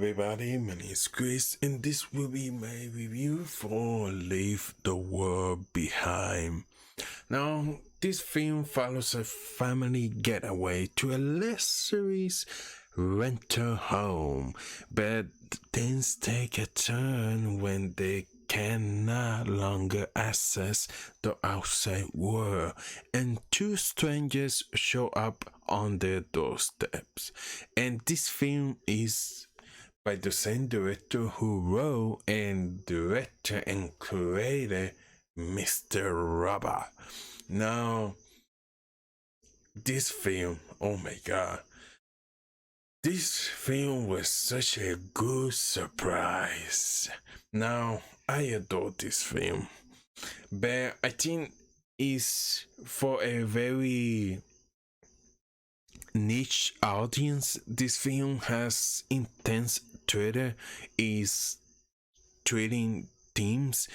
everybody, my name is Chris, and this will be my review for Leave the World Behind. Now, this film follows a family getaway to a luxurious rental home, but things take a turn when they can no longer access the outside world, and two strangers show up on their doorsteps. And this film is by the same director who wrote and directed and created Mr. Rubber. Now, this film, oh my god, this film was such a good surprise. Now, I adore this film, but I think it's for a very niche audience. This film has intense thriller, is thrilling themes.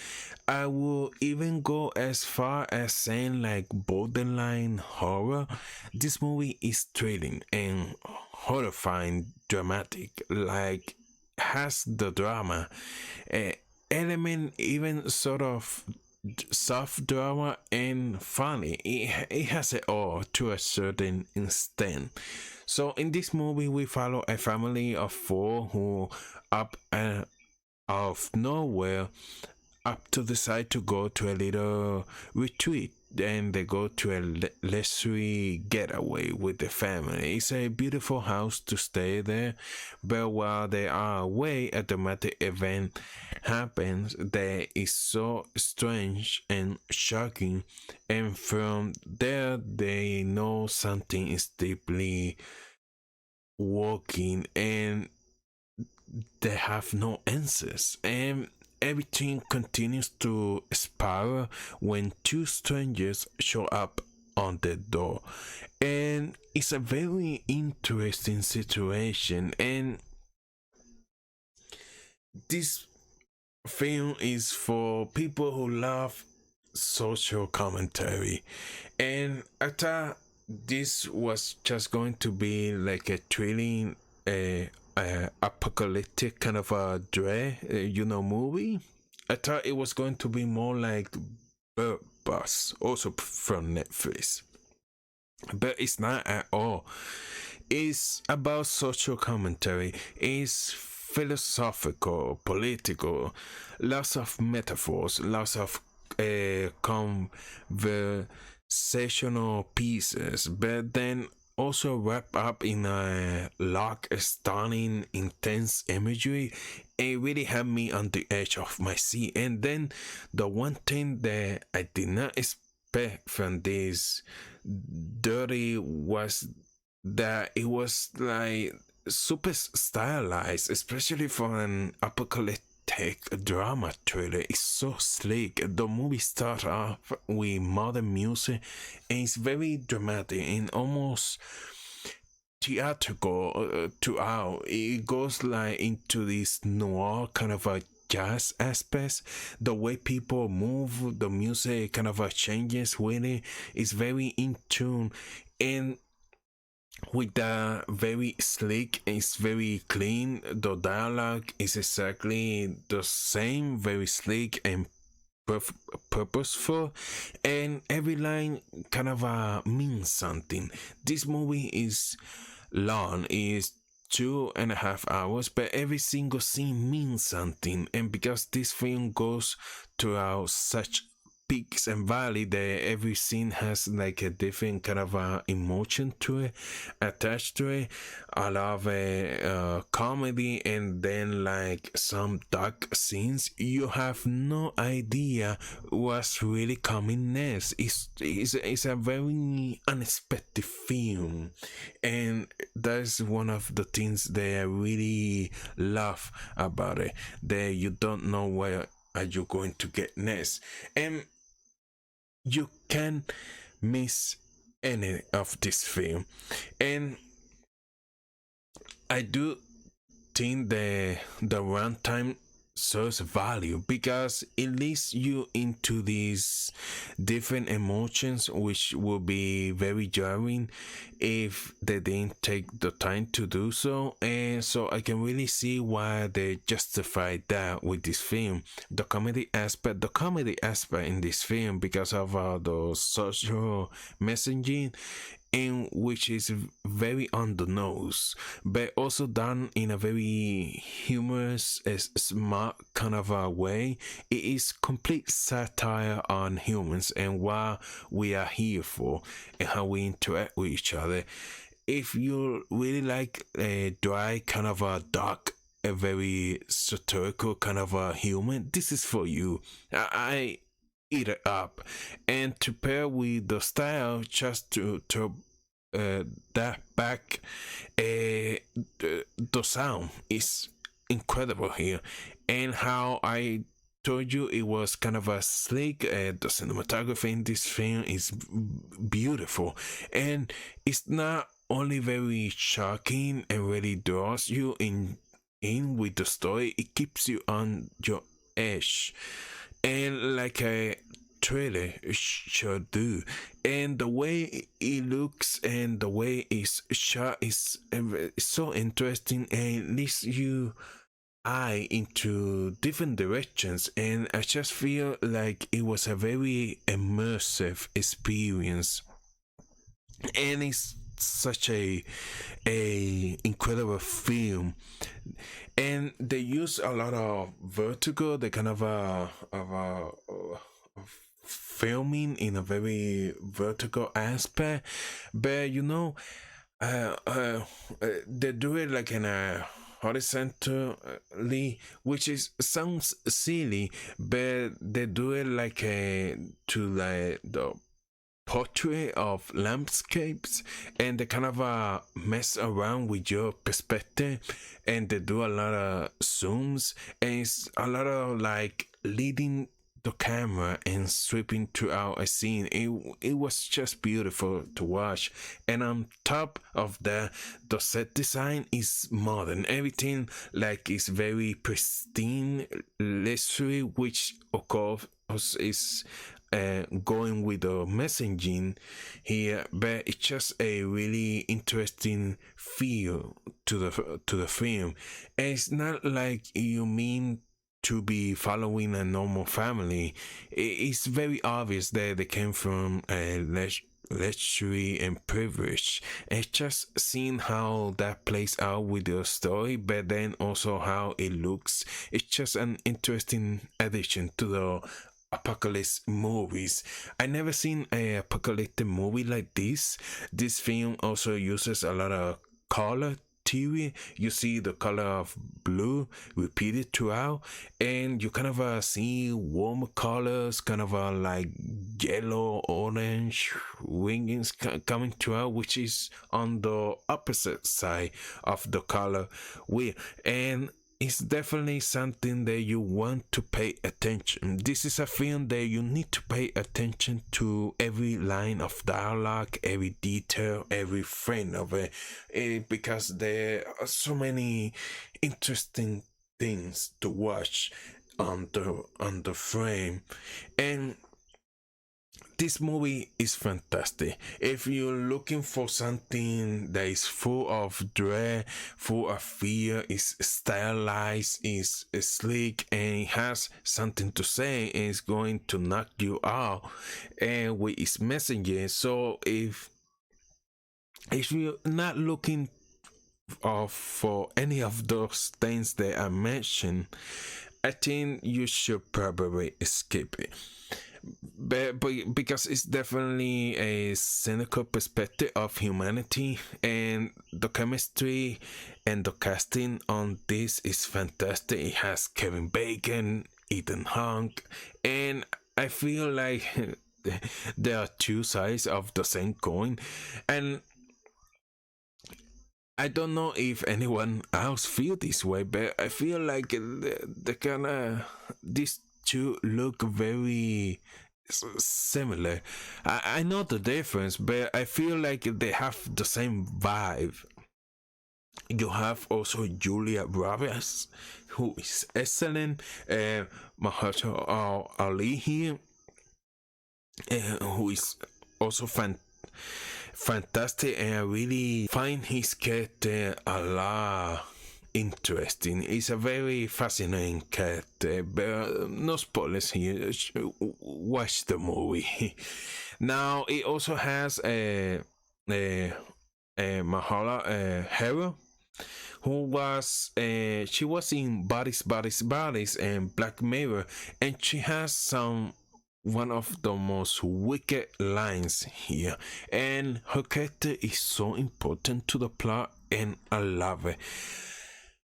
I will even go as far as saying like borderline horror. This movie is thrilling and horrifying, dramatic, like has the drama element, even sort of soft drama and funny. It has it all to a certain extent. So in this movie we follow a family of four who up out of nowhere up to decide to go to a little retreat. Then they go to a luxury getaway with the family. It's a beautiful house to stay there, but while they are away, a dramatic event happens that is so strange and shocking, and from there they know something is deeply working and they have no answers. And everything continues to spiral when two strangers show up on the door. And it's a very interesting situation. And this film is for people who love social commentary. And I thought this was just going to be like a thrilling apocalyptic kind of a dread movie. I thought it was going to be more like Bird Box, also from Netflix, but it's not at all. It's about social commentary. It's philosophical, political, lots of metaphors, lots of conversational pieces, but then also wrapped up in a lot of stunning, intense imagery. It really had me on the edge of my seat. And then the one thing that I did not expect from this dirty was that it was like super stylized, especially for an apocalyptic drama thriller. It's so sleek. The movie starts off with modern music and it's very dramatic and almost theatrical throughout. It goes like into this noir kind of a jazz aspect. The way people move, the music kind of changes with it. It's very in tune, and with the very sleek, it's very clean. The dialogue is exactly the same, very sleek and purposeful, and every line kind of means something. This movie is long, is 2.5 hours, but every single scene means something. And because this film goes throughout such peaks and valleys, that every scene has like a different kind of emotion to it, attached to it. I love a comedy and then like some dark scenes. You have no idea what's really coming next. It's a very unexpected film, and that's one of the things that I really love about it, that you don't know where are you going to get next, and you can't miss any of this film. And I do think the runtime source value because it leads you into these different emotions, which will be very jarring if they didn't take the time to do so. And so I can really see why they justified that with this film. The comedy aspect in this film, because of the social messaging, in which is very on the nose, but also done in a very humorous, smart kind of a way. It is complete satire on humans and what we are here for and how we interact with each other. If you really like a dry kind of a dark, a very satirical kind of a humor, this is for you. I eat it up, and to pair with the style, just to that back, the sound is incredible here, and how I told you it was kind of a slick. The cinematography in this film is beautiful, and it's not only very shocking and really draws you in with the story, it keeps you on your edge, and like a trailer should do. And the way it looks and the way it's shot is so interesting and leads you eye into different directions, and I just feel like it was a very immersive experience, and it's such a incredible film. And they use a lot of vertigo, the kind of filming in a very vertical aspect, but they do it like in a horizontally, which is sounds silly, but they do it like a to like the portrait of landscapes, and they kind of mess around with your perspective, and they do a lot of zooms, and it's a lot of like leading the camera and sweeping throughout a scene. It was just beautiful to watch, and on top of that, the set design is modern. Everything like is very pristine, luxury, which of course is going with the messaging here, but it's just a really interesting feel to the film. And it's not like you mean to be following a normal family. It's very obvious that they came from a luxury and privilege. It's just seeing how that plays out with the story, but then also how it looks. It's just an interesting addition to the apocalypse movies. I never seen a apocalyptic movie like this. This film also uses a lot of color theory. You see the color of blue repeated throughout, and you kind of see warm colors, kind of like yellow, orange wings coming throughout, which is on the opposite side of the color wheel. And it's definitely something that you want to pay attention. This is a film that you need to pay attention to every line of dialogue, every detail, every frame of it, because there are so many interesting things to watch on the frame. And this movie is fantastic. If you're looking for something that is full of dread, full of fear, is stylized, is sleek, and it has something to say, and it's going to knock you out, and with its messages. So if you're not looking for any of those things that I mentioned, I think you should probably skip it. But because it's definitely a cynical perspective of humanity, and the chemistry and the casting on this is fantastic. It has Kevin Bacon, Ethan Hawke, and I feel like there are two sides of the same coin, and I don't know if anyone else feel this way, but I feel like the kind of these two look very similar. I know the difference, but I feel like they have the same vibe. You have also Julia Roberts, who is excellent. Mahershala Ali here, who is also fantastic, and I really find his character a lot interesting. It's a very fascinating character, but no spoilers here. Watch the movie. Now it also has a Mahala Hero, who was she was in Bodies and Black Mirror, and she has some one of the most wicked lines here, and her character is so important to the plot, and I love it.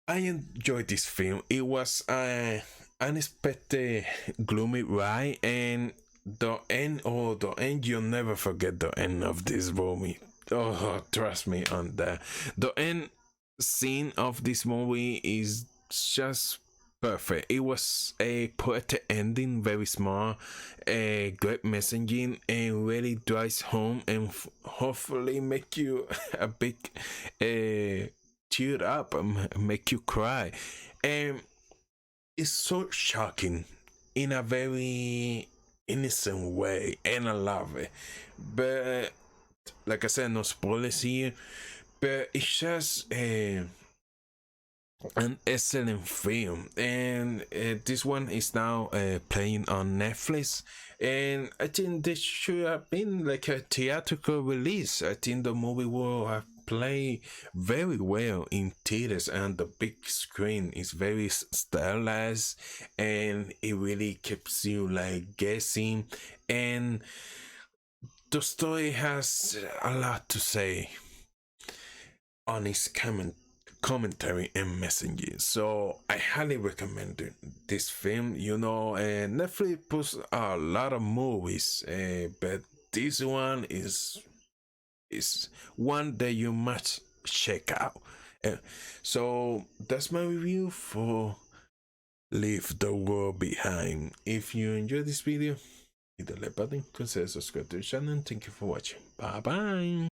I enjoyed this film. It was an unexpected gloomy ride, and the end, you'll never forget the end of this movie. Oh, trust me on that. The end scene of this movie is just perfect. It was a poetic ending, very small, a great messaging, and really drives home and hopefully make you a big tear up and make you cry. And it's so shocking in a very innocent way, and I love it. But like I said, no spoilers here. But it's just an excellent film, and this one is now playing on Netflix. And I think this should have been like a theatrical release. I think the movie will have played very well in theaters, and the big screen is very stylized, and it really keeps you like guessing. And the story has a lot to say on its commentary and messaging. So I highly recommend this film. You know, Netflix puts a lot of movies, but this one is one that you must check out. So that's my review for Leave the World Behind. If you enjoyed this video, hit the like button, consider subscribing to the channel, and thank you for watching. Bye bye.